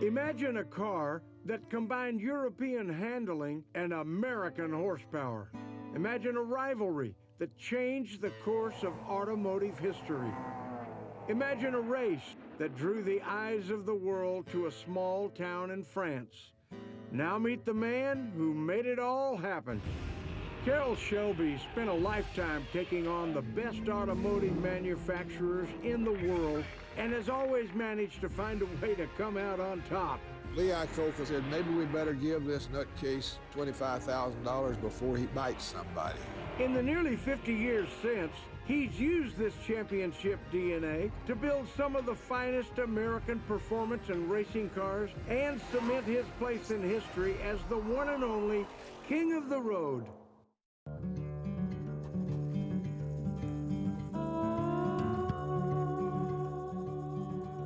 Imagine a car that combined European handling and American horsepower. Imagine a rivalry that changed the course of automotive history. Imagine a race that drew the eyes of the world to a small town in France. Now meet the man who made it all happen. Carroll Shelby spent a lifetime taking on the best automotive manufacturers in the world and has always managed to find a way to come out on top. Lee Iacocca said, maybe we better give this nutcase $25,000 before he bites somebody. In the nearly 50 years since, he's used this championship DNA to build some of the finest American performance and racing cars and cement his place in history as the one and only King of the Road.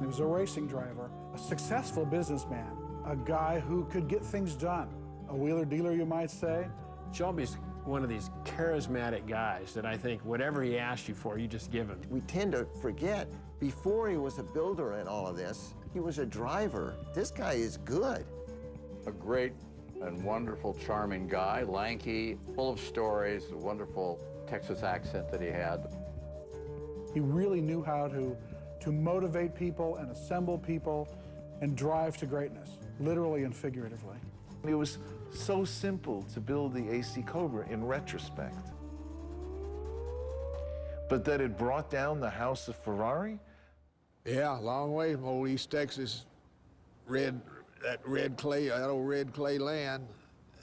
He was a racing driver, a successful businessman, a guy who could get things done, a wheeler dealer, you might say. Shelby's one of these charismatic guys that I think whatever he asked you for, you just give him. We tend to forget, before he was a builder and all of this, he was a driver. This guy is good. A great and wonderful, charming guy, lanky, full of stories, a wonderful Texas accent that he had. He really knew how to motivate people and assemble people and drive to greatness, literally and figuratively. It was so simple to build the AC Cobra in retrospect. But that it brought down the house of Ferrari? Yeah, a long way from old East Texas, that old red clay land.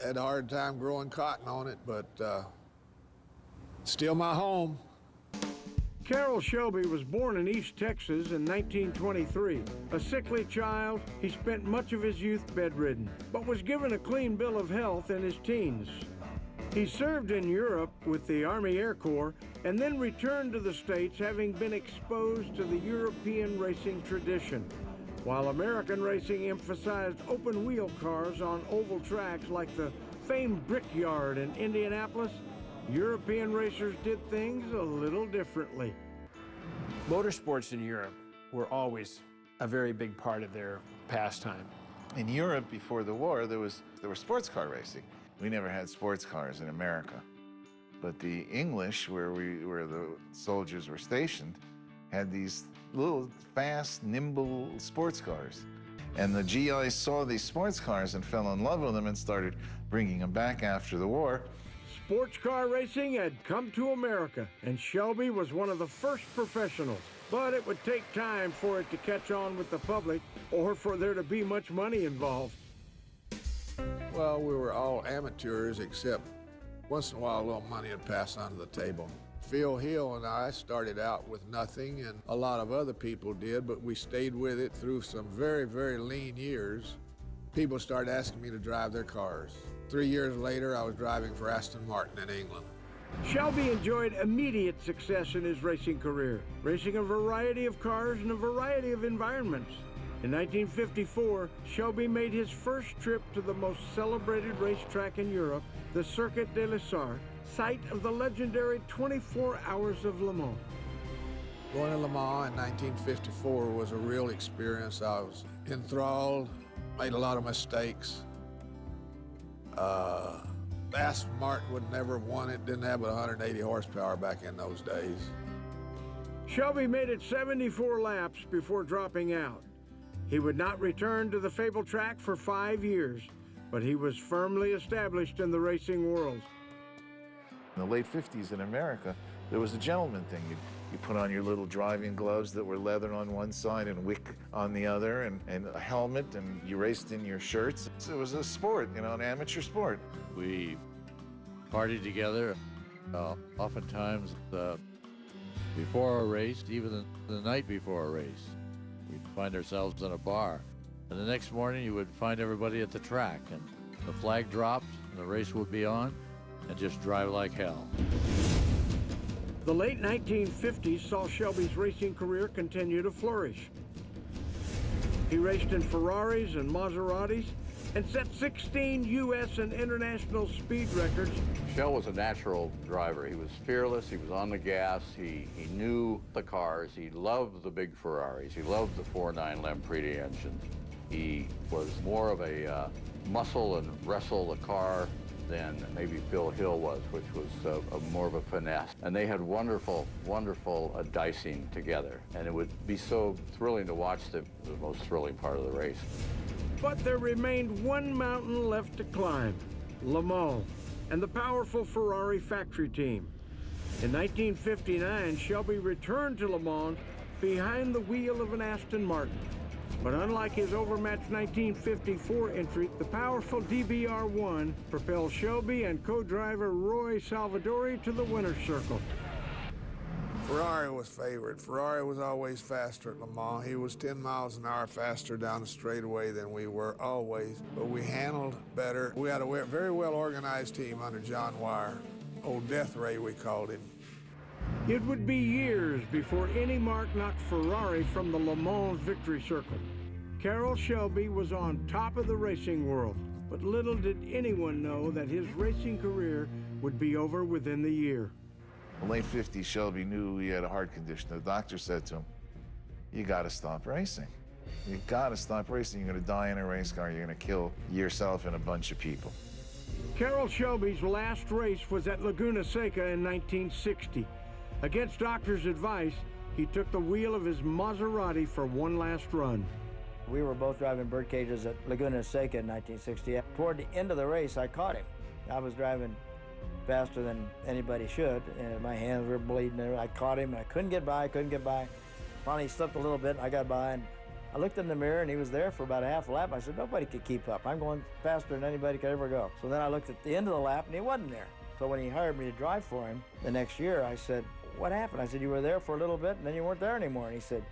Had a hard time growing cotton on it, but still my home. Carroll Shelby was born in East Texas in 1923. A sickly child, he spent much of his youth bedridden, but was given a clean bill of health in his teens. He served in Europe with the Army Air Corps and then returned to the States, having been exposed to the European racing tradition. While American racing emphasized open-wheel cars on oval tracks like the famed Brickyard in Indianapolis, European racers did things a little differently. Motorsports in Europe were always a very big part of their pastime. In Europe, before the war, there was sports car racing. We never had sports cars in America. But the English, where the soldiers were stationed, had these little fast, nimble sports cars. And the GIs saw these sports cars and fell in love with them and started bringing them back after the war. Sports car racing had come to America, and Shelby was one of the first professionals. But it would take time for it to catch on with the public or for there to be much money involved. Well, we were all amateurs, except once in a while a little money would pass onto the table. Phil Hill and I started out with nothing, and a lot of other people did, but we stayed with it through some very, very lean years. People started asking me to drive their cars. 3 years later, I was driving for Aston Martin in England. Shelby enjoyed immediate success in his racing career, racing a variety of cars in a variety of environments. In 1954, Shelby made his first trip to the most celebrated racetrack in Europe, the Circuit de l'Isère, site of the legendary 24 Hours of Le Mans. Going to Le Mans in 1954 was a real experience. I was enthralled, made a lot of mistakes. Aston Martin would never have won it, didn't have but 180 horsepower back in those days. Shelby made it 74 laps before dropping out. He would not return to the fabled track for 5 years, but he was firmly established in the racing world. In the late 50s in America, there was a gentleman thing. You put on your little driving gloves that were leather on one side and wick on the other, and a helmet, and you raced in your shirts. It was a sport, you know, an amateur sport. We partied together, oftentimes before a race, even the night before a race. We'd find ourselves in a bar. And the next morning, you would find everybody at the track, and the flag dropped, and the race would be on, and just drive like hell. The late 1950s saw Shelby's racing career continue to flourish. He raced in Ferraris and Maseratis and set 16 U.S. and international speed records. Shell was a natural driver. He was fearless, he was on the gas, he knew the cars, he loved the big Ferraris, he loved the 4.9 Lampredi engine. He was more of a muscle and wrestle the car than maybe Phil Hill was, which was more of a finesse. And they had wonderful, wonderful dicing together. And it would be so thrilling to watch the most thrilling part of the race. But there remained one mountain left to climb, Le Mans, and the powerful Ferrari factory team. In 1959, Shelby returned to Le Mans behind the wheel of an Aston Martin. But unlike his overmatched 1954 entry, the powerful DBR1 propelled Shelby and co-driver Roy Salvadori to the winner's circle. Ferrari was favored. Ferrari was always faster at Le Mans. He was 10 miles an hour faster down the straightaway than we were, always. But we handled better. We had a very well-organized team under John Wire. Old Death Ray, we called him. It would be years before any mark knocked Ferrari from the Le Mans victory circle. Carroll Shelby was on top of the racing world, but little did anyone know that his racing career would be over within the year. In the late 50s, Shelby knew he had a heart condition. The doctor said to him, "You gotta stop racing. You gotta stop racing. You're gonna die in a race car. You're gonna kill yourself and a bunch of people." Carroll Shelby's last race was at Laguna Seca in 1960. Against doctor's advice, he took the wheel of his Maserati for one last run. We were both driving bird cages at Laguna Seca in 1960. Toward the end of the race, I caught him. I was driving faster than anybody should, and my hands were bleeding. I caught him, and I couldn't get by. Finally, he slipped a little bit, and I got by, and I looked in the mirror, and he was there for about a half a lap. I said, nobody could keep up. I'm going faster than anybody could ever go. So then I looked at the end of the lap, and he wasn't there. So when he hired me to drive for him the next year, I said, what happened? I said, you were there for a little bit, and then you weren't there anymore. And he said,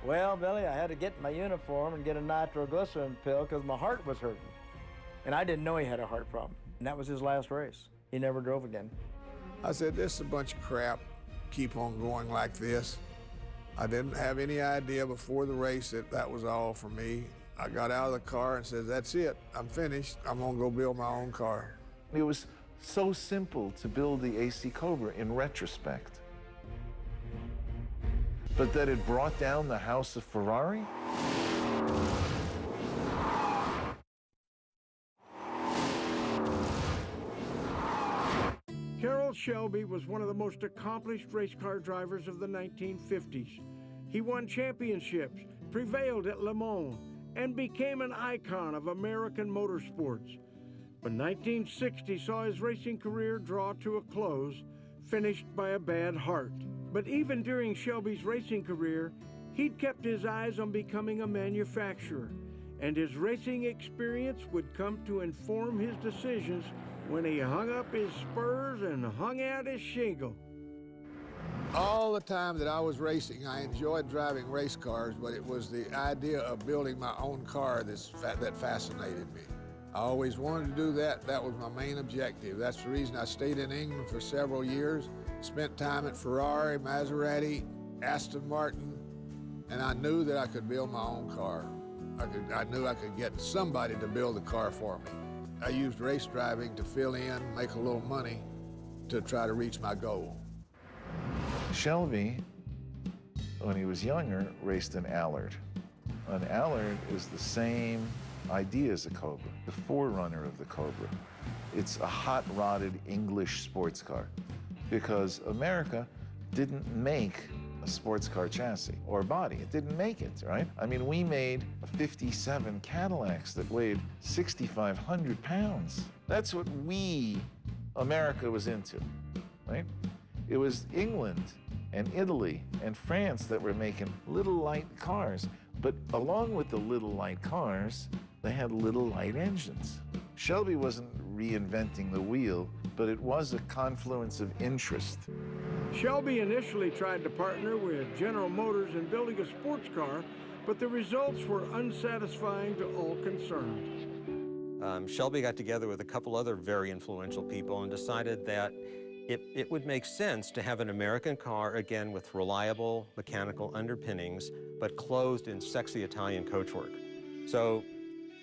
well, Billy, I had to get in my uniform and get a nitroglycerin pill because my heart was hurting. And I didn't know he had a heart problem. And that was his last race. He never drove again. I said, this is a bunch of crap. Keep on going like this. I didn't have any idea before the race that that was all for me. I got out of the car and said, that's it. I'm finished. I'm going to go build my own car. It was so simple to build the AC Cobra in retrospect. But that it brought down the house of Ferrari? Carroll Shelby was one of the most accomplished race car drivers of the 1950s. He won championships, prevailed at Le Mans, and became an icon of American motorsports. But 1960 saw his racing career draw to a close, finished by a bad heart. But even during Shelby's racing career, he'd kept his eyes on becoming a manufacturer, and his racing experience would come to inform his decisions when he hung up his spurs and hung out his shingle. All the time that I was racing, I enjoyed driving race cars, but it was the idea of building my own car that fascinated me. I always wanted to do that. That was my main objective. That's the reason I stayed in England for several years, spent time at Ferrari, Maserati, Aston Martin, and I knew that I could build my own car. I knew I could get somebody to build the car for me. I used race driving to fill in, make a little money to try to reach my goal. Shelby, when he was younger, raced an Allard. An Allard is the same idea as a Cobra, the forerunner of the Cobra. It's a hot-rodded English sports car because America didn't make a sports car chassis or body. It didn't make it, right? I mean, we made a 57 Cadillacs that weighed 6,500 pounds. That's what America was into, right? It was England and Italy and France that were making little light cars. But along with the little light cars, they had little light engines. Shelby wasn't reinventing the wheel, but it was a confluence of interest. Shelby initially tried to partner with General Motors in building a sports car, but the results were unsatisfying to all concerned. Shelby got together with a couple other very influential people and decided that it would make sense to have an American car, again, with reliable mechanical underpinnings, but closed in sexy Italian coachwork. So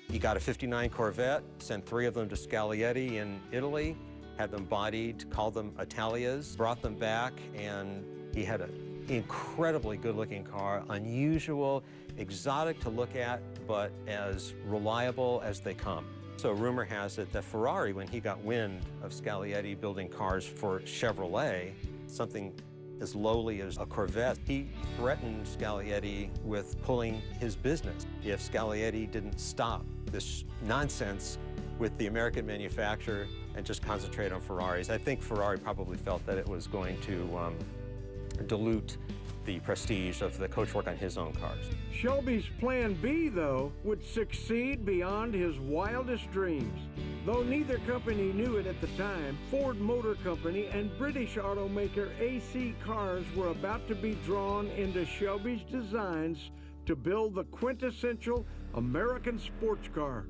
he got a '59 Corvette, sent 3 of them to Scaglietti in Italy, had them bodied, called them Italias, brought them back, and he had an incredibly good-looking car, unusual, exotic to look at, but as reliable as they come. So rumor has it that Ferrari, when he got wind of Scaglietti building cars for Chevrolet, something as lowly as a Corvette, he threatened Scaglietti with pulling his business if Scaglietti didn't stop this nonsense with the American manufacturer and just concentrate on Ferraris. I think Ferrari probably felt that it was going to dilute the prestige of the coachwork on his own cars. Shelby's Plan B, though, would succeed beyond his wildest dreams. Though neither company knew it at the time, Ford Motor Company and British automaker AC Cars were about to be drawn into Shelby's designs to build the quintessential American sports car.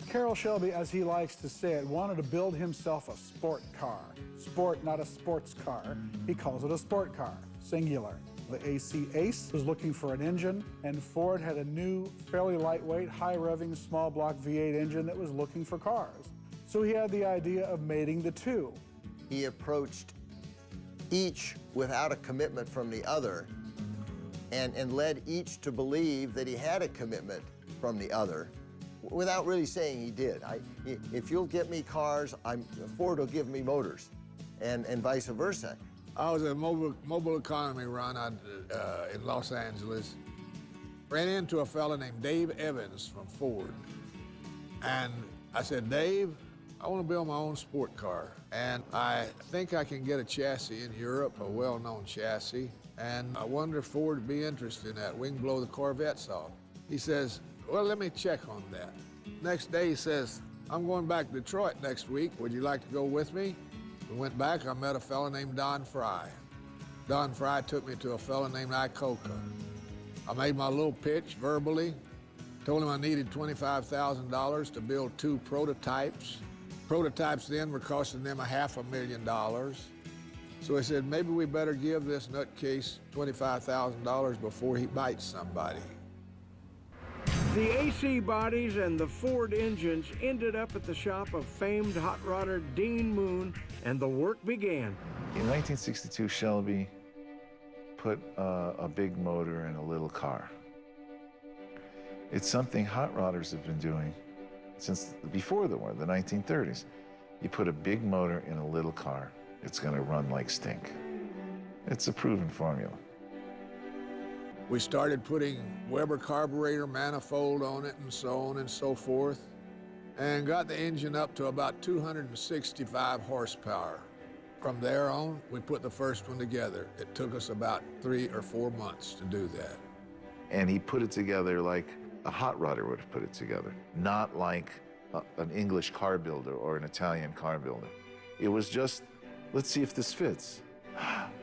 Carroll Shelby, as he likes to say it, wanted to build himself a sport car. Sport, not a sports car. He calls it a sport car, singular. The AC Ace was looking for an engine, and Ford had a new, fairly lightweight, high-revving, small-block V8 engine that was looking for cars. So he had the idea of mating the two. He approached each without a commitment from the other and led each to believe that he had a commitment from the other without really saying he did. If you'll get me cars, Ford will give me motors, and vice versa. I was at a mobile economy run in Los Angeles. Ran into a fella named Dave Evans from Ford. And I said, Dave, I want to build my own sport car. And I think I can get a chassis in Europe, a well-known chassis. And I wonder if Ford would be interested in that. We can blow the Corvettes off. He says, well, let me check on that. Next day he says, I'm going back to Detroit next week. Would you like to go with me? We went back, I met a fella named Don Fry. Don Fry took me to a fella named Icoca. I made my little pitch verbally, told him I needed $25,000 to build 2 prototypes. Prototypes then were costing them $500,000. So I said, maybe we better give this nutcase $25,000 before he bites somebody. The AC bodies and the Ford engines ended up at the shop of famed hot rodder Dean Moon, and the work began. In 1962, Shelby put a big motor in a little car. It's something hot rodders have been doing since before the war, the 1930s. You put a big motor in a little car, it's going to run like stink. It's a proven formula. We started putting Weber carburetor manifold on it and so on and so forth, and got the engine up to about 265 horsepower. From there on, we put the first one together. It took us about 3 or 4 months to do that. And he put it together like a hot rodder would have put it together, not like an English car builder or an Italian car builder. It was just, let's see if this fits.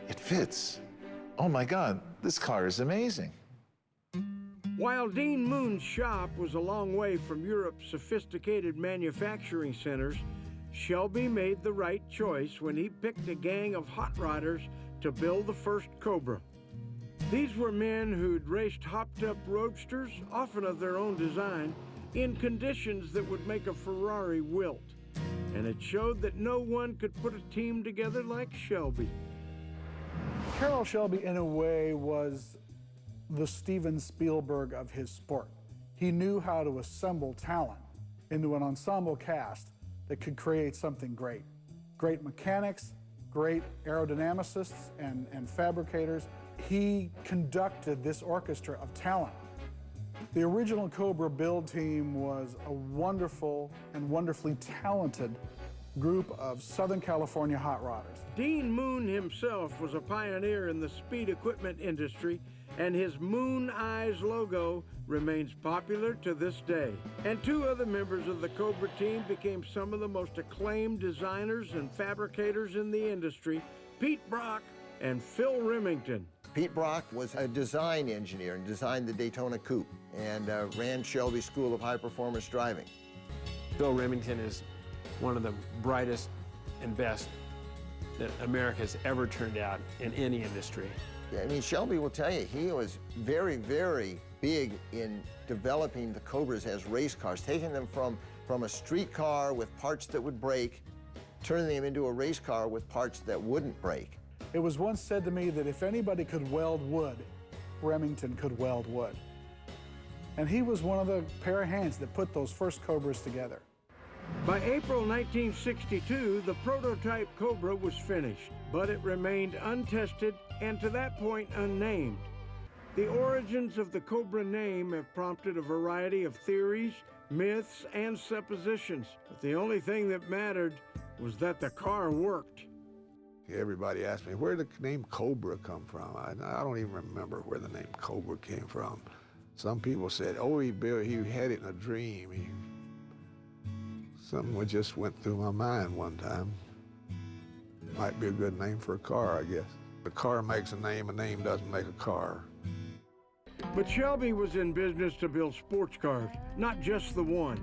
It fits. Oh my God, this car is amazing. While Dean Moon's shop was a long way from Europe's sophisticated manufacturing centers, Shelby made the right choice when he picked a gang of hot rodders to build the first Cobra. These were men who'd raced hopped-up roadsters, often of their own design, in conditions that would make a Ferrari wilt. And it showed that no one could put a team together like Shelby. Carroll Shelby, in a way, was the Steven Spielberg of his sport. He knew how to assemble talent into an ensemble cast that could create something great. Great mechanics, great aerodynamicists and fabricators. He conducted this orchestra of talent. The original Cobra build team was a wonderful and wonderfully talented group of Southern California hot rodders. Dean Moon himself was a pioneer in the speed equipment industry, and his Moon Eyes logo remains popular to this day. And 2 other members of the Cobra team became some of the most acclaimed designers and fabricators in the industry, Pete Brock and Phil Remington. Pete Brock was a design engineer and designed the Daytona Coupe and ran Shelby School of High Performance Driving. Phil Remington is one of the brightest and best that America has ever turned out in any industry. I mean, Shelby will tell you, he was very, very big in developing the Cobras as race cars, taking them from a street car with parts that would break, turning them into a race car with parts that wouldn't break. It was once said to me that if anybody could weld wood, Remington could weld wood. and he was one of the pair of hands that put those first Cobras together. By April 1962, the prototype Cobra was finished, but it remained untested and to that point unnamed. The origins of the Cobra name have prompted a variety of theories, myths, and suppositions, but the only thing that mattered was that the car worked. Everybody asked me, where did the name Cobra come from? I don't even remember where the name Cobra came from. Some people said, oh, he had it in a dream. Something just went through my mind one time. Might be a good name for a car, I guess. A car makes a name doesn't make a car. But Shelby was in business to build sports cars, not just the one.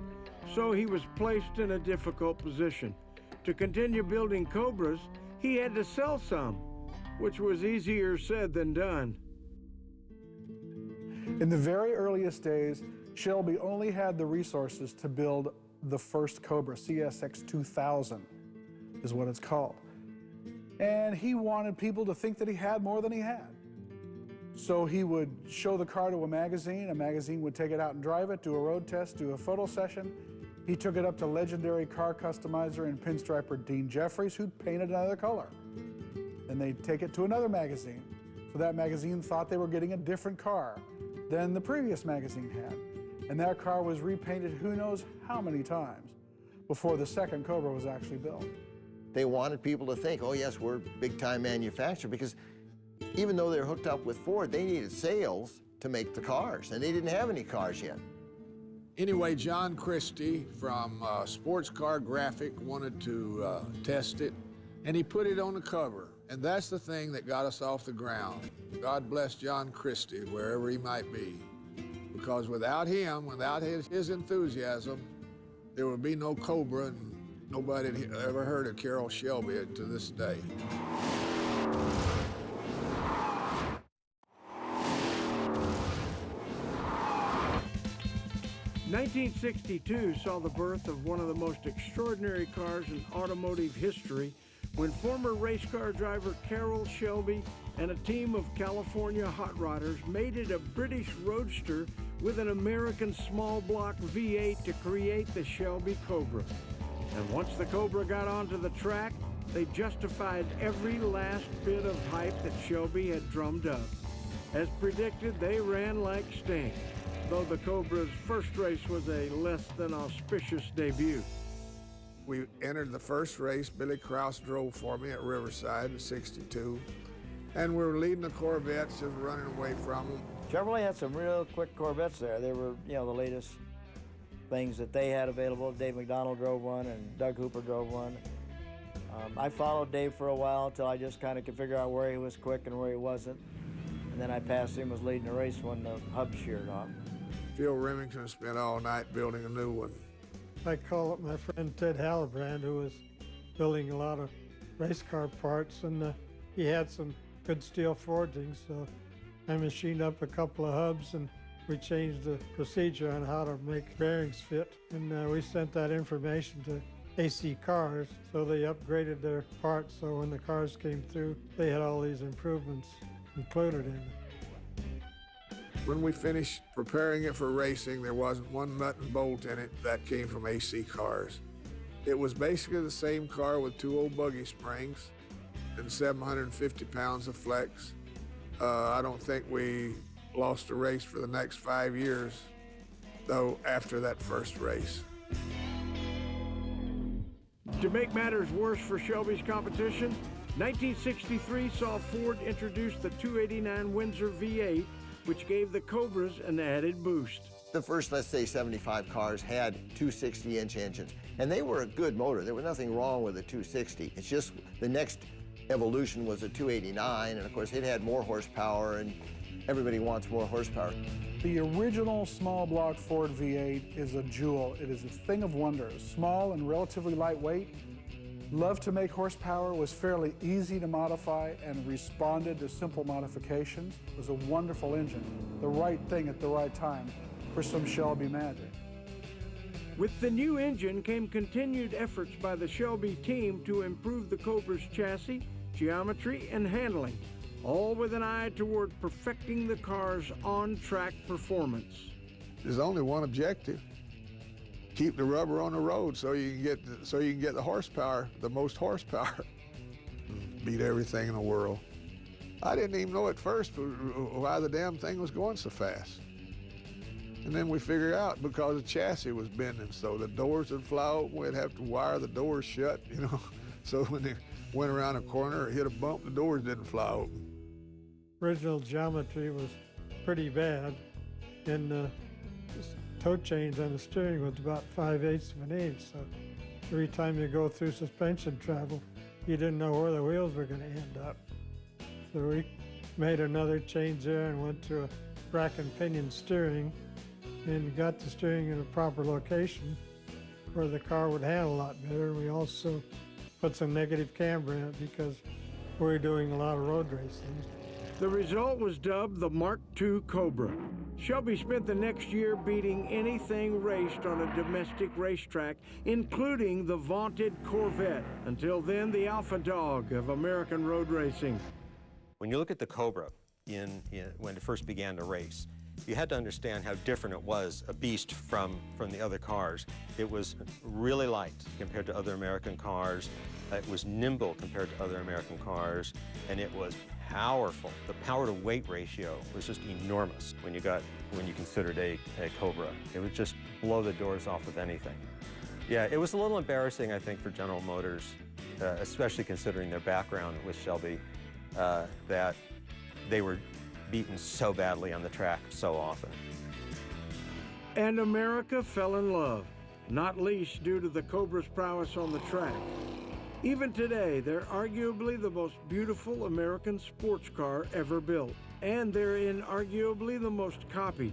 So he was placed in a difficult position. To continue building Cobras, he had to sell some, which was easier said than done. In the very earliest days, Shelby only had the resources to build the first Cobra, CSX 2000 is what it's called. And he wanted people to think that he had more than he had. So he would show the car to a magazine would take it out and drive it, do a road test, do a photo session. He took it up to legendary car customizer and pinstriper Dean Jeffries, who'd paint it another color. Then they'd take it to another magazine. So that magazine thought they were getting a different car than the previous magazine had. And that car was repainted who knows how many times before the second Cobra was actually built. They wanted people to think, oh yes, we're a big-time manufacturer, because even though they're hooked up with Ford, they needed sales to make the cars, and they didn't have any cars yet. Anyway, John Christie from Sports Car Graphic wanted to test it, and he put it on the cover. And that's the thing that got us off the ground. God bless John Christie, wherever he might be. Because without him, without his enthusiasm, there would be no Cobra, and nobody had ever heard of Carroll Shelby to this day. 1962 saw the birth of one of the most extraordinary cars in automotive history when former race car driver Carroll Shelby and a team of California hot rodders mated a British roadster with an American small block V8 to create the Shelby Cobra. And once the Cobra got onto the track, they justified every last bit of hype that Shelby had drummed up. As predicted, they ran like stink, though the Cobra's first race was a less than auspicious debut. We entered the first race. Billy Krause drove for me at Riverside in '62. And we were leading the Corvettes, just running away from them. Chevrolet had some real quick Corvettes there. They were, the latest things that they had available. Dave McDonald drove one and Doug Hooper drove one. I followed Dave for a while until I just kind of could figure out where he was quick and where he wasn't. And then I passed him, was leading the race when the hub sheared off. Phil Remington spent all night building a new one. I call up my friend Ted Hallebrand, who was building a lot of race car parts, and he had some good steel forgings, so I machined up a couple of hubs, and we changed the procedure on how to make bearings fit, and we sent that information to AC Cars, so they upgraded their parts, so when the cars came through, they had all these improvements included in it. When we finished preparing it for racing, there wasn't one nut and bolt in it that came from AC Cars. It was basically the same car with two old buggy springs and 750 pounds of flex. I don't think we lost a race for the next 5 years, though, after that first race. To make matters worse for Shelby's competition, 1963 saw Ford introduce the 289 Windsor V8, which gave the Cobras an added boost. The first, let's say, 75 cars had 260-inch engines, and they were a good motor. There was nothing wrong with a 260. It's just the next evolution was a 289, and of course it had more horsepower, and everybody wants more horsepower. The original small block Ford V8 is a jewel. It is a thing of wonder. Small and relatively lightweight. Loved to make horsepower, was fairly easy to modify, and responded to simple modifications. It was a wonderful engine. The right thing at the right time for some Shelby magic. With the new engine came continued efforts by the Shelby team to improve the Cobra's chassis, geometry, and handling, all with an eye toward perfecting the car's on-track performance. There's only one objective: keep the rubber on the road so you can get the horsepower, the most horsepower. Beat everything in the world. I didn't even know at first why the damn thing was going so fast. And then we figured out because the chassis was bending, so the doors would fly open. We'd have to wire the doors shut, you know. So when they went around a corner or hit a bump, the doors didn't fly open. Original geometry was pretty bad, and the toe change on the steering was about 5/8 of an inch. So every time you go through suspension travel, you didn't know where the wheels were going to end up. So we made another change there and went to a rack and pinion steering and got the steering in a proper location where the car would handle a lot better. We also put some negative camber in it because we were doing a lot of road racing. The result was dubbed the Mark II Cobra. Shelby spent the next year beating anything raced on a domestic racetrack, including the vaunted Corvette, until then the alpha dog of American road racing. When you look at the Cobra when it first began to race, you had to understand how different it was, a beast from the other cars. It was really light compared to other American cars. It was nimble compared to other American cars, and it was powerful. The power-to-weight ratio was just enormous when you considered a Cobra. It would just blow the doors off of anything. Yeah, it was a little embarrassing, I think, for General Motors, especially considering their background with Shelby, that they were beaten so badly on the track so often. And America fell in love, not least due to the Cobra's prowess on the track. Even today, they're arguably the most beautiful American sports car ever built, and they're inarguably the most copied,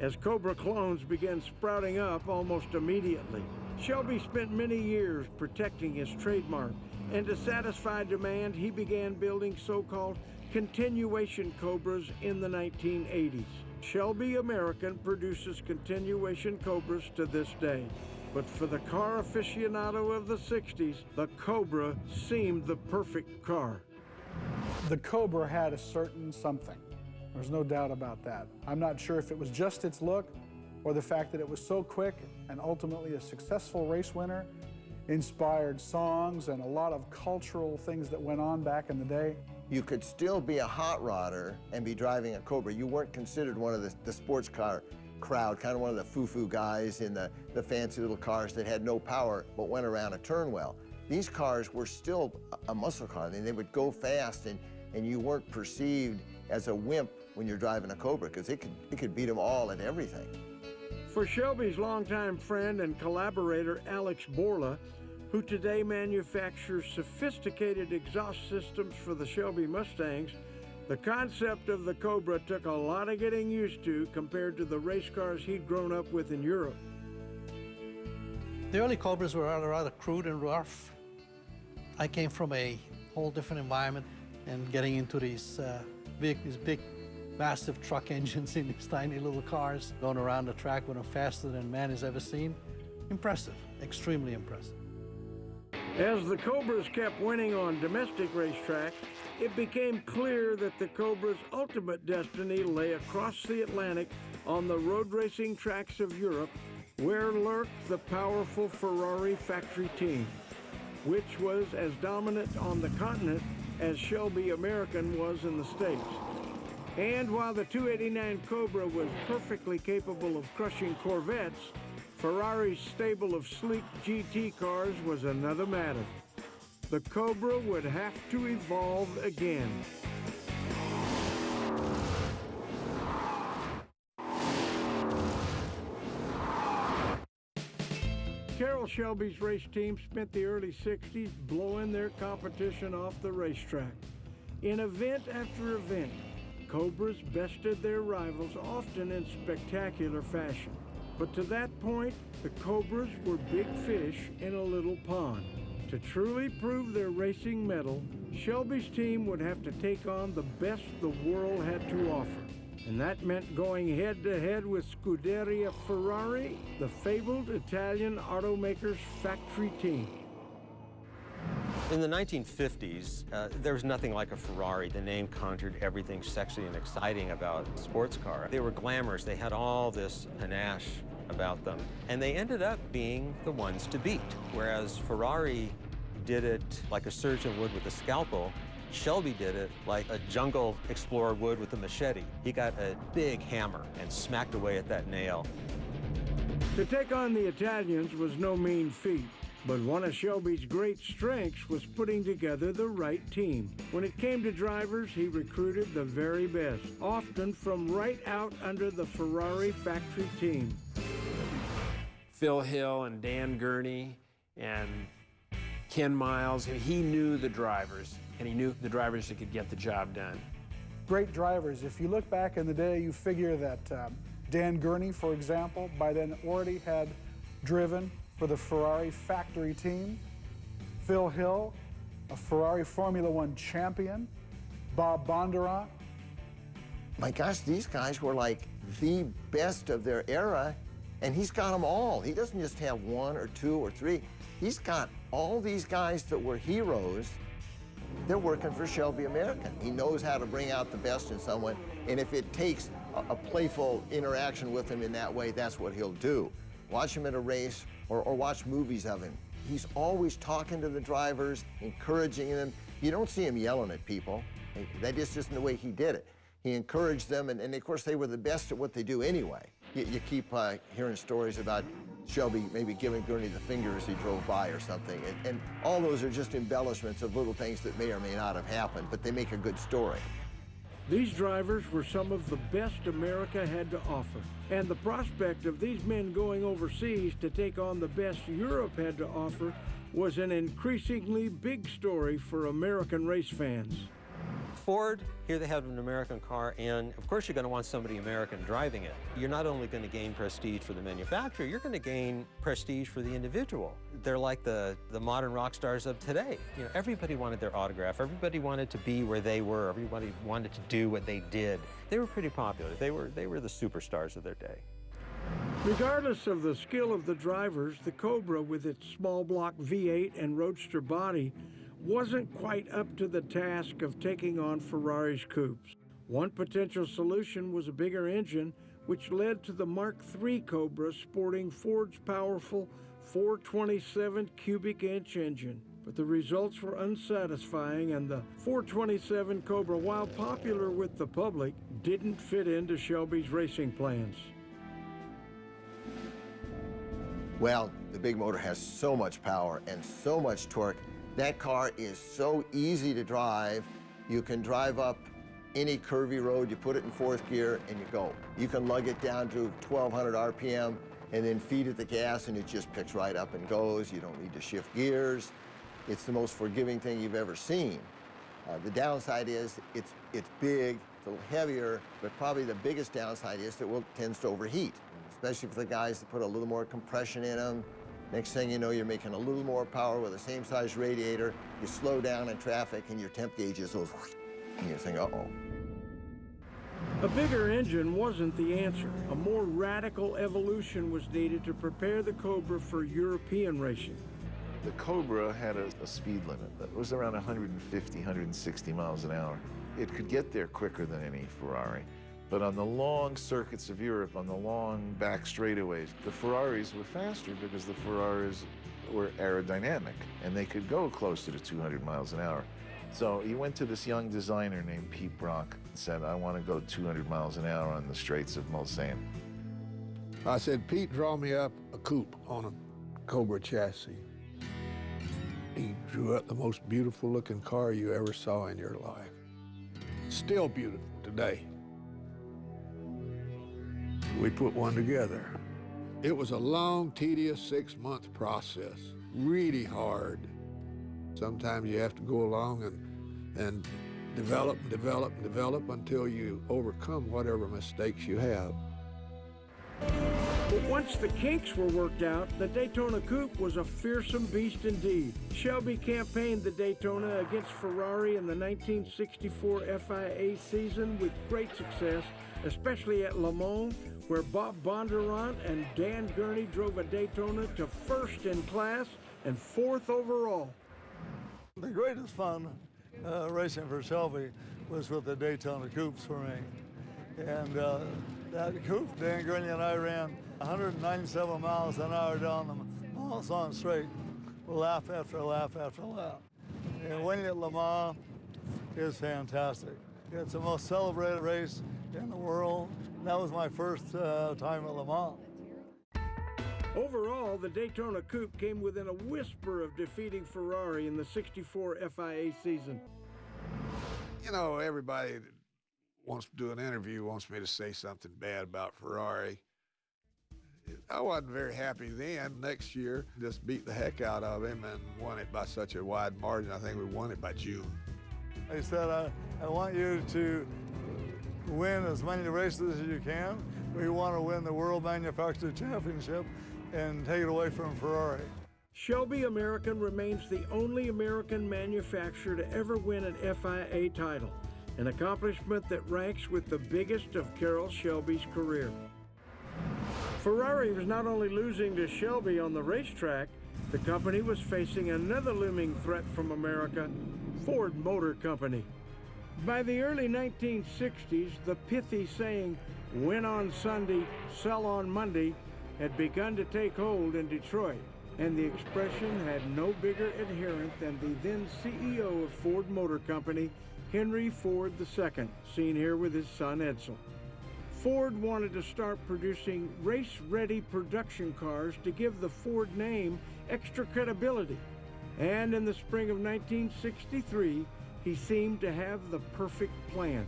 as Cobra clones began sprouting up almost immediately. Shelby spent many years protecting his trademark, and to satisfy demand, he began building so-called continuation Cobras in the 1980s. Shelby American produces continuation Cobras to this day. But for the car aficionado of the 60s, the Cobra seemed the perfect car. The Cobra had a certain something. There's no doubt about that. I'm not sure if it was just its look or the fact that it was so quick and ultimately a successful race winner, inspired songs and a lot of cultural things that went on back in the day. You could still be a hot rodder and be driving a Cobra. You weren't considered one of the sports car crowd, kind of one of the foo-foo guys in the fancy little cars that had no power but went around a turn well. These cars were still a muscle car. I mean, they would go fast, and you weren't perceived as a wimp when you're driving a Cobra, because it could beat them all at everything. For Shelby's longtime friend and collaborator Alex Borla, who today manufactures sophisticated exhaust systems for the Shelby Mustangs, the concept of the Cobra took a lot of getting used to compared to the race cars he'd grown up with in Europe. The early Cobras were rather crude and rough. I came from a whole different environment, and getting into these big, massive truck engines in these tiny little cars, going around the track with them faster than man has ever seen. Impressive, extremely impressive. As the Cobras kept winning on domestic racetracks, it became clear that the Cobra's ultimate destiny lay across the Atlantic on the road racing tracks of Europe, where lurked the powerful Ferrari factory team, which was as dominant on the continent as Shelby American was in the States. And while the 289 Cobra was perfectly capable of crushing Corvettes, Ferrari's stable of sleek GT cars was another matter. The Cobra would have to evolve again. Carroll Shelby's race team spent the early 60s blowing their competition off the racetrack. In event after event, Cobras bested their rivals, often in spectacular fashion. But to that point, the Cobras were big fish in a little pond. To truly prove their racing mettle, Shelby's team would have to take on the best the world had to offer. And that meant going head-to-head with Scuderia Ferrari, the fabled Italian automaker's factory team. In the 1950s, there was nothing like a Ferrari. The name conjured everything sexy and exciting about a sports car. They were glamorous. They had all this panache about them. And they ended up being the ones to beat. Whereas Ferrari did it like a surgeon would with a scalpel, Shelby did it like a jungle explorer would with a machete. He got a big hammer and smacked away at that nail. To take on the Italians was no mean feat. But one of Shelby's great strengths was putting together the right team. When it came to drivers, he recruited the very best, often from right out under the Ferrari factory team. Phil Hill and Dan Gurney and Ken Miles, he knew the drivers, and he knew the drivers that could get the job done. Great drivers. If you look back in the day, you figure that Dan Gurney, for example, by then already had driven for the Ferrari factory team. Phil Hill, a Ferrari Formula One champion. Bob Bondurant. My gosh, these guys were like the best of their era, and he's got them all. He doesn't just have one or two or three. He's got all these guys that were heroes. They're working for Shelby American. He knows how to bring out the best in someone, and if it takes a playful interaction with him in that way, that's what he'll do. Watch him at a race or watch movies of him. He's always talking to the drivers, encouraging them. You don't see him yelling at people. That just isn't the way he did it. He encouraged them, and of course, they were the best at what they do anyway. You keep hearing stories about Shelby maybe giving Gurney the finger as he drove by or something, and all those are just embellishments of little things that may or may not have happened, but they make a good story. These drivers were some of the best America had to offer, and the prospect of these men going overseas to take on the best Europe had to offer was an increasingly big story for American race fans. Ford, here they have an American car, and of course you're going to want somebody American driving it. You're not only going to gain prestige for the manufacturer, you're going to gain prestige for the individual. They're like the modern rock stars of today. You know, everybody wanted their autograph. Everybody wanted to be where they were. Everybody wanted to do what they did. They were pretty popular. They were the superstars of their day. Regardless of the skill of the drivers, the Cobra, with its small block V8 and roadster body, wasn't quite up to the task of taking on Ferrari's coupes. One potential solution was a bigger engine, which led to the Mark III Cobra sporting Ford's powerful 427 cubic inch engine. But the results were unsatisfying, and the 427 Cobra, while popular with the public, didn't fit into Shelby's racing plans. Well, the big motor has so much power and so much torque. That car is so easy to drive. You can drive up any curvy road, you put it in fourth gear, and you go. You can lug it down to 1,200 RPM and then feed it the gas, and it just picks right up and goes. You don't need to shift gears. It's the most forgiving thing you've ever seen. The downside is it's big, it's a little heavier, but probably the biggest downside is that it tends to overheat, especially for the guys that put a little more compression in them. Next thing you know, you're making a little more power with the same size radiator. You slow down in traffic and your temp gauges goes, and you think, uh-oh. A bigger engine wasn't the answer. A more radical evolution was needed to prepare the Cobra for European racing. The Cobra had a speed limit that was around 150, 160 miles an hour. It could get there quicker than any Ferrari. But on the long circuits of Europe, on the long back straightaways, the Ferraris were faster because the Ferraris were aerodynamic, and they could go closer to 200 miles an hour. So he went to this young designer named Pete Brock and said, I want to go 200 miles an hour on the Straits of Mulsanne. I said, Pete, draw me up a coupe on a Cobra chassis. He drew up the most beautiful looking car you ever saw in your life. Still beautiful today. We put one together. It was a long, tedious 6-month process, really hard. Sometimes you have to go along and develop and develop and develop until you overcome whatever mistakes you have. But once the kinks were worked out, the Daytona Coupe was a fearsome beast indeed. Shelby campaigned the Daytona against Ferrari in the 1964 FIA season with great success, especially at Le Mans, where Bob Bondurant and Dan Gurney drove a Daytona to first in class and fourth overall. The greatest fun racing for Shelby was with the Daytona Coupes for me. And that coupe, Dan Gurney and I ran 197 miles an hour down the Mont Straight, lap after lap after lap. And winning at Le Mans is fantastic. It's the most celebrated race in the world. That was my first time at Le Mans. Overall, the Daytona Coupe came within a whisper of defeating Ferrari in the '64 FIA season. You know, everybody that wants to do an interview wants me to say something bad about Ferrari. I wasn't very happy then. Next year, just beat the heck out of him and won it by such a wide margin. I think we won it by June. I said, I want you to win as many races as you can. We want to win the World Manufacturer Championship and take it away from Ferrari. Shelby American remains the only American manufacturer to ever win an FIA title, an accomplishment that ranks with the biggest of Carroll Shelby's career. Ferrari was not only losing to Shelby on the racetrack, the company was facing another looming threat from America, Ford Motor Company. By the early 1960s, the pithy saying, "Win on Sunday, sell on Monday," had begun to take hold in Detroit, and the expression had no bigger adherent than the then CEO of Ford Motor Company, Henry Ford II, seen here with his son Edsel. Ford wanted to start producing race-ready production cars to give the Ford name extra credibility, and in the spring of 1963, he seemed to have the perfect plan.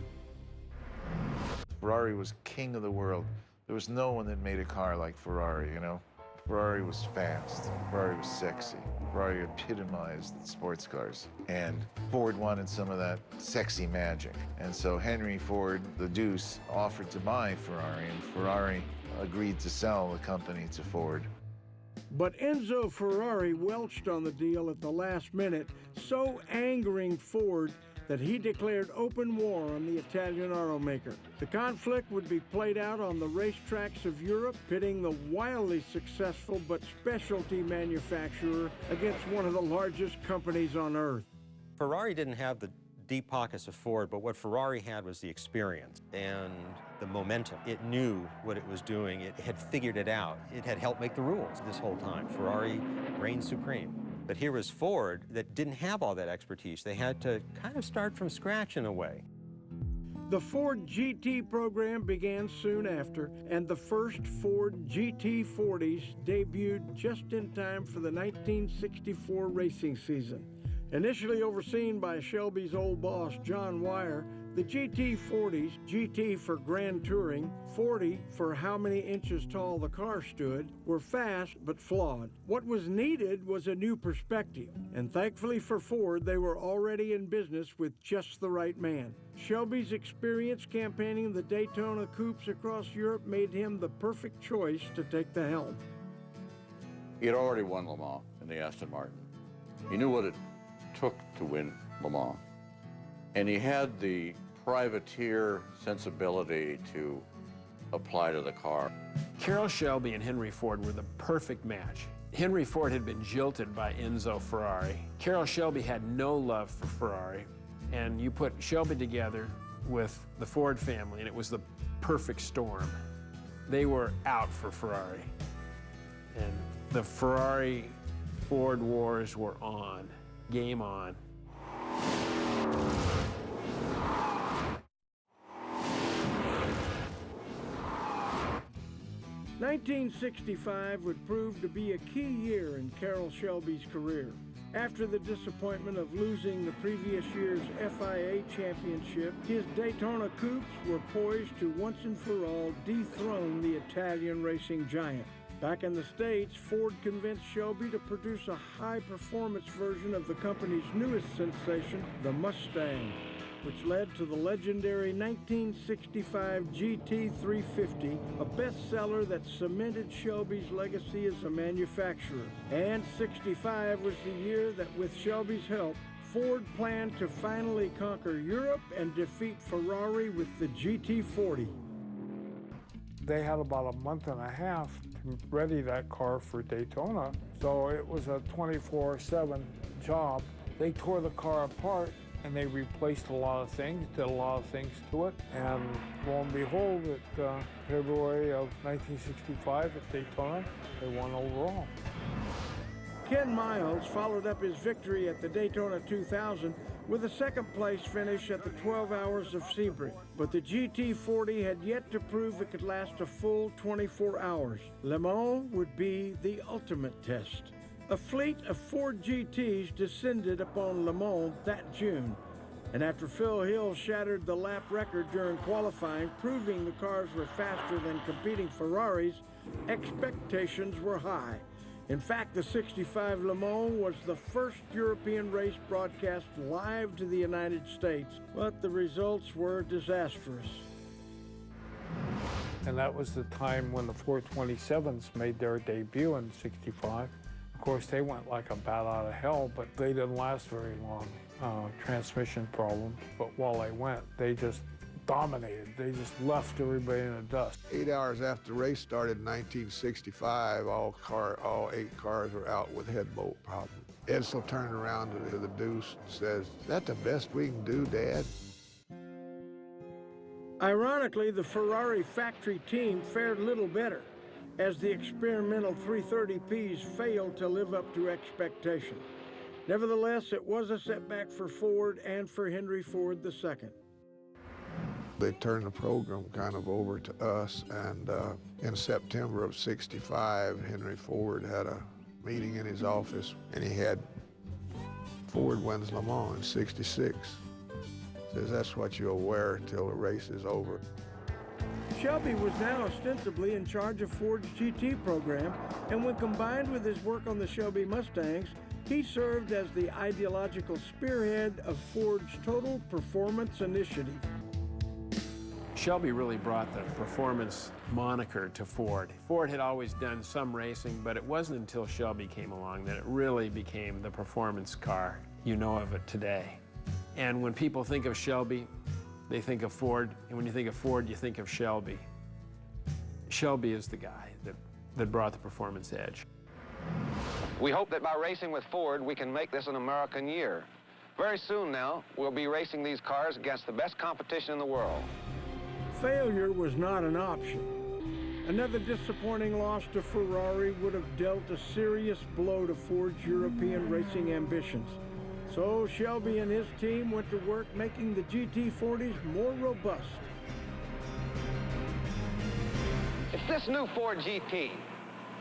Ferrari was king of the world. There was no one that made a car like Ferrari, you know? Ferrari was fast. Ferrari was sexy. Ferrari epitomized sports cars. And Ford wanted some of that sexy magic. And so Henry Ford, the Deuce, offered to buy Ferrari, and Ferrari agreed to sell the company to Ford. But Enzo Ferrari welched on the deal at the last minute, so angering Ford that he declared open war on the Italian automaker. The conflict would be played out on the racetracks of Europe, pitting the wildly successful but specialty manufacturer against one of the largest companies on earth. Ferrari didn't have the deep pockets of Ford, but what Ferrari had was the experience and the momentum. It knew what it was doing. It had figured it out. It had helped make the rules this whole time. Ferrari reigned supreme. But here was Ford that didn't have all that expertise. They had to kind of start from scratch in a way. The Ford GT program began soon after, and the first Ford GT40s debuted just in time for the 1964 racing season. Initially overseen by Shelby's old boss, John Wyer, the GT40s, GT for Grand Touring, 40 for how many inches tall the car stood, were fast but flawed. What was needed was a new perspective, and thankfully for Ford, they were already in business with just the right man. Shelby's experience campaigning the Daytona Coupes across Europe made him the perfect choice to take the helm. He had already won Le Mans in the Aston Martin. He knew what it took to win Le Mans. And he had the privateer sensibility to apply to the car. Carroll Shelby and Henry Ford were the perfect match. Henry Ford had been jilted by Enzo Ferrari. Carroll Shelby had no love for Ferrari. And you put Shelby together with the Ford family, and it was the perfect storm. They were out for Ferrari. And the Ferrari-Ford wars were on. Game on. 1965 would prove to be a key year in Carroll Shelby's career. After the disappointment of losing the previous year's FIA championship, his Daytona Coupes were poised to once and for all dethrone the Italian racing giant. Back in the States, Ford convinced Shelby to produce a high-performance version of the company's newest sensation, the Mustang, which led to the legendary 1965 GT350, a bestseller that cemented Shelby's legacy as a manufacturer. And 65 was the year that, with Shelby's help, Ford planned to finally conquer Europe and defeat Ferrari with the GT40. They had about a month and a half to ready that car for Daytona, so it was a 24/7 job. They tore the car apart and they replaced a lot of things, did a lot of things to it. And lo and behold, at February of 1965 at Daytona, they won overall. Ken Miles followed up his victory at the Daytona 2000 with a second-place finish at the 12 Hours of Sebring. But the GT40 had yet to prove it could last a full 24 hours. Le Mans would be the ultimate test. A fleet of Ford GTs descended upon Le Mans that June, and after Phil Hill shattered the lap record during qualifying, proving the cars were faster than competing Ferraris, expectations were high. In fact, the 65 Le Mans was the first European race broadcast live to the United States, but the results were disastrous. And that was the time when the 427s made their debut in '65. Of course, they went like a bat out of hell, but they didn't last very long. Transmission problems, but while they went, they just dominated. They just left everybody in the dust. 8 hours after the race started in 1965, all 8 cars were out with head bolt problems. Edsel turned around to the Deuce and says, "Is that the best we can do, Dad?" Ironically, the Ferrari factory team fared little better, as the experimental 330Ps failed to live up to expectation. Nevertheless, it was a setback for Ford and for Henry Ford II. They turned the program kind of over to us, and in September of '65, Henry Ford had a meeting in his office, and he had Ford wins Le Mans in '66. Says that's what you'll wear till the race is over. Shelby was now ostensibly in charge of Ford's GT program, and when combined with his work on the Shelby Mustangs, he served as the ideological spearhead of Ford's Total Performance Initiative. Shelby really brought the performance moniker to Ford. Ford had always done some racing, but it wasn't until Shelby came along that it really became the performance car you know of it today. And when people think of Shelby, they think of Ford, and when you think of Ford, you think of Shelby. Shelby is the guy that brought the performance edge. We hope that by racing with Ford, we can make this an American year. Very soon now, we'll be racing these cars against the best competition in the world. Failure was not an option. Another disappointing loss to Ferrari would have dealt a serious blow to Ford's European racing ambitions. So Shelby and his team went to work making the GT40s more robust. It's this new Ford GT.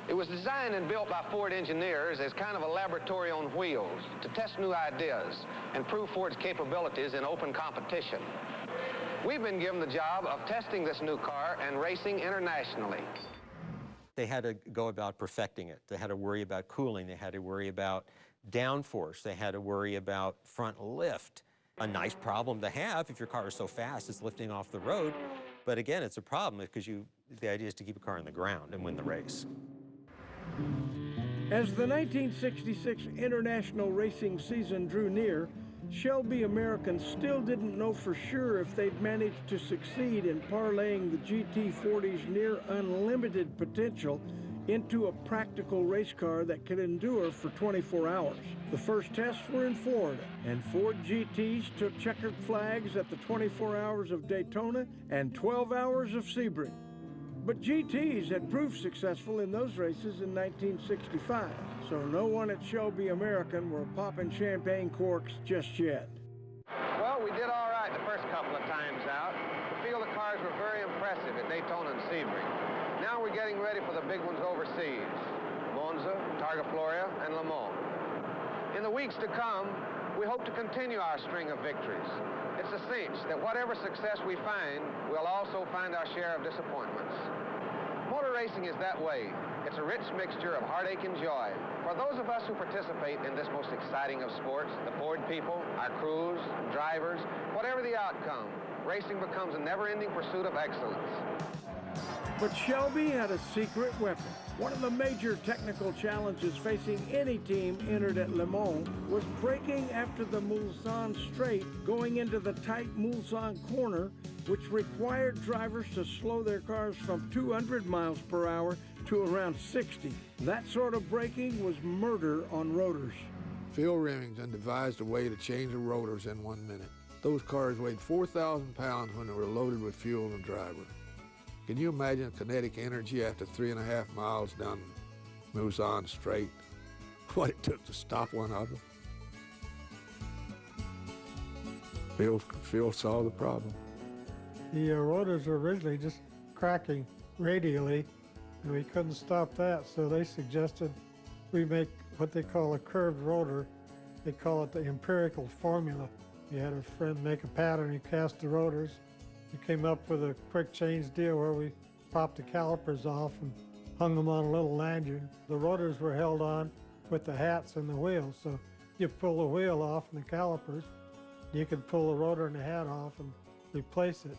It was designed and built by Ford engineers as kind of a laboratory on wheels to test new ideas and prove Ford's capabilities in open competition. We've been given the job of testing this new car and racing internationally. They had to go about perfecting it. They had to worry about cooling. They had to worry about downforce. They had to worry about front lift. A nice problem to have if your car is so fast it's lifting off the road. But again, it's a problem because the idea is to keep a car on the ground and win the race. As the 1966 international racing season drew near, Shelby Americans still didn't know for sure if they'd managed to succeed in parlaying the GT40's near unlimited potential into a practical race car that could endure for 24 hours. The first tests were in Florida, and Ford GTs took checkered flags at the 24 Hours of Daytona and 12 Hours of Sebring. But GTs had proved successful in those races in 1965, so no one at Shelby American were popping champagne corks just yet. Well, we did all right the first couple of times out. The field of cars were very impressive at Daytona and Sebring. Now we're getting ready for the big ones overseas, Monza, Targa Florio, and Le Mans. In the weeks to come, we hope to continue our string of victories. It's a cinch that whatever success we find, we'll also find our share of disappointments. Motor racing is that way. It's a rich mixture of heartache and joy. For those of us who participate in this most exciting of sports, the Ford people, our crews, drivers, whatever the outcome, racing becomes a never-ending pursuit of excellence. But Shelby had a secret weapon. One of the major technical challenges facing any team entered at Le Mans was braking after the Mulsanne straight, going into the tight Mulsanne corner, which required drivers to slow their cars from 200 miles per hour to around 60. That sort of braking was murder on rotors. Phil Remington devised a way to change the rotors in 1 minute. Those cars weighed 4,000 pounds when they were loaded with fuel and driver. Can you imagine kinetic energy after 3.5 miles down Mouzon Strait? What it took to stop one of them? Phil saw the problem. The rotors were originally just cracking radially, and we couldn't stop that, so they suggested we make what they call a curved rotor. They call it the empirical formula. You had a friend make a pattern, he cast the rotors. We came up with a quick change deal where we popped the calipers off and hung them on a little lanyard. The rotors were held on with the hats and the wheels, so you pull the wheel off and the calipers, you could pull the rotor and the hat off and replace it.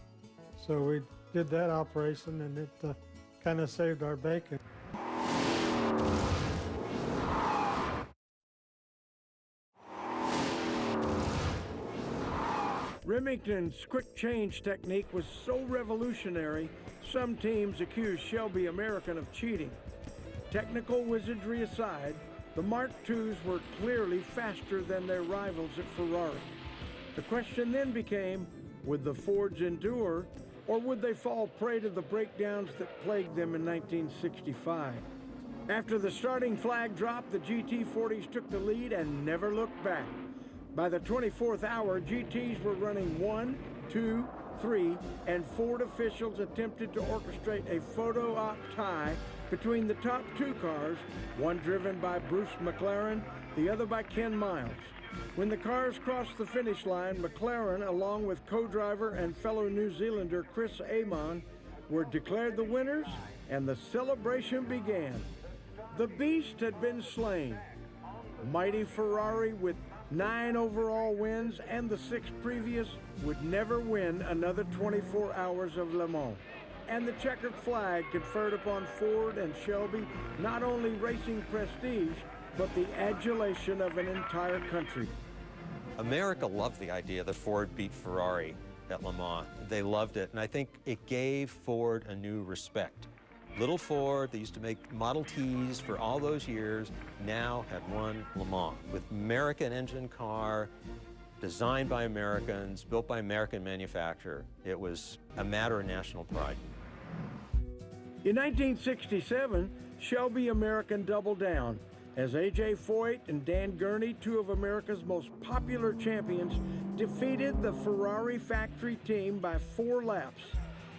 So we did that operation, and it kind of saved our bacon. Remington's quick change technique was so revolutionary, some teams accused Shelby American of cheating. Technical wizardry aside, the Mark IIs were clearly faster than their rivals at Ferrari. The question then became, would the Fords endure, or would they fall prey to the breakdowns that plagued them in 1965? After the starting flag dropped, the GT40s took the lead and never looked back. By the 24th hour, GTs were running 1, 2, 3, and Ford officials attempted to orchestrate a photo-op tie between the top two cars, one driven by Bruce McLaren, the other by Ken Miles. When the cars crossed the finish line, McLaren, along with co-driver and fellow New Zealander Chris Amon, were declared the winners, and the celebration began. The beast had been slain. Mighty Ferrari, with 9 overall wins and the 6 previous, would never win another 24 hours of Le Mans. And the checkered flag conferred upon Ford and Shelby not only racing prestige, but the adulation of an entire country. America loved the idea that Ford beat Ferrari at Le Mans. They loved it, and I think it gave Ford a new respect. Little Ford, they used to make Model Ts for all those years, now had won Le Mans with American engine car, designed by Americans, built by American manufacturer. It was a matter of national pride. In 1967, Shelby American doubled down as A.J. Foyt and Dan Gurney, two of America's most popular champions, defeated the Ferrari factory team by 4 laps.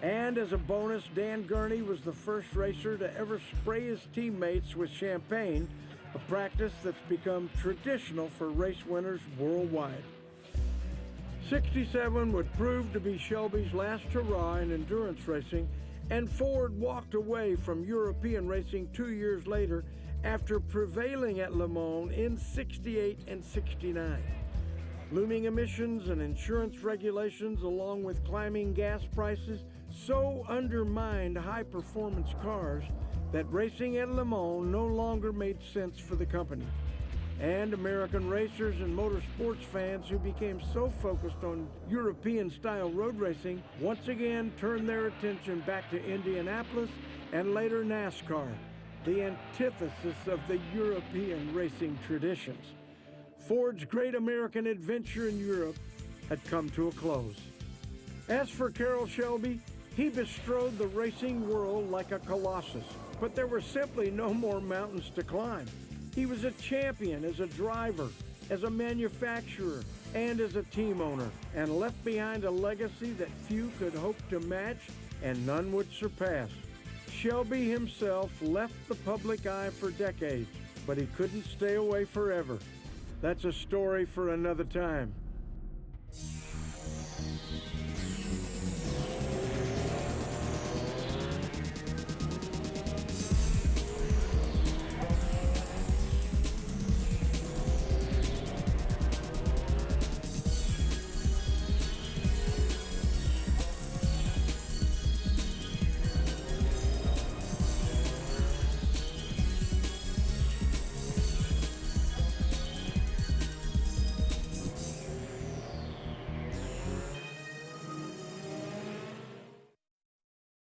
And as a bonus, Dan Gurney was the first racer to ever spray his teammates with champagne, a practice that's become traditional for race winners worldwide. 67 would prove to be Shelby's last hurrah in endurance racing, and Ford walked away from European racing 2 years later after prevailing at Le Mans in 68 and 69. Looming emissions and insurance regulations, along with climbing gas prices, so undermined high-performance cars that racing at Le Mans no longer made sense for the company. And American racers and motorsports fans who became so focused on European-style road racing once again turned their attention back to Indianapolis and later NASCAR, the antithesis of the European racing traditions. Ford's great American adventure in Europe had come to a close. As for Carroll Shelby, he bestrode the racing world like a colossus, but there were simply no more mountains to climb. He was a champion as a driver, as a manufacturer, and as a team owner, and left behind a legacy that few could hope to match and none would surpass. Shelby himself left the public eye for decades, but he couldn't stay away forever. That's a story for another time.